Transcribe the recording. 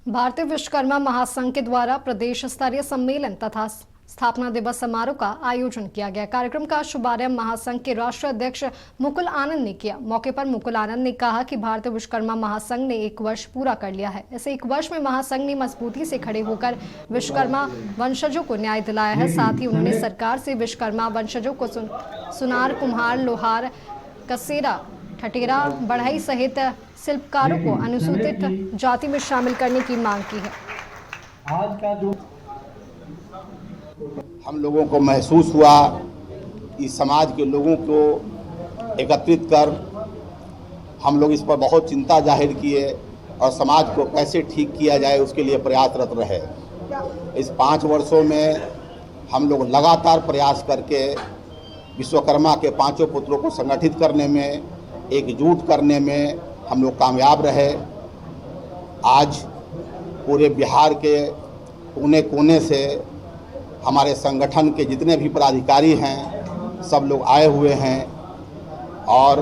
भारतीय विश्वकर्मा महासंघ के द्वारा प्रदेश स्तरीय सम्मेलन तथा स्थापना दिवस समारोह का आयोजन किया गया। कार्यक्रम का शुभारंभ महासंघ के राष्ट्रीय अध्यक्ष मुकुल आनंद ने किया। मौके पर मुकुल आनंद ने कहा कि भारतीय विश्वकर्मा महासंघ ने 1 वर्ष पूरा कर लिया है। इस 1 वर्ष में महासंघ ने मजबूती से खड़े होकर विश्वकर्मा वंशजों को न्याय दिलाया है। साथ ही उन्होंने सरकार से विश्वकर्मा वंशजों को सुनार, कुम्हार, लोहार, कसेरा, ठठेरा, बढ़ई सहित शिल्पकारों को अनुसूचित जाति में शामिल करने की मांग की है। आज का जो हम लोगों को महसूस हुआ कि समाज के लोगों को एकत्रित कर हम लोग इस पर बहुत चिंता जाहिर किए और समाज को कैसे ठीक किया जाए उसके लिए प्रयासरत रहे। इस 5 वर्षों में हम लोग लगातार प्रयास करके विश्वकर्मा के 5 पुत्रों को संगठित करने में, एकजुट करने में हम लोग कामयाब रहे। आज पूरे बिहार के कोने कोने से हमारे संगठन के जितने भी पदाधिकारी हैं सब लोग आए हुए हैं और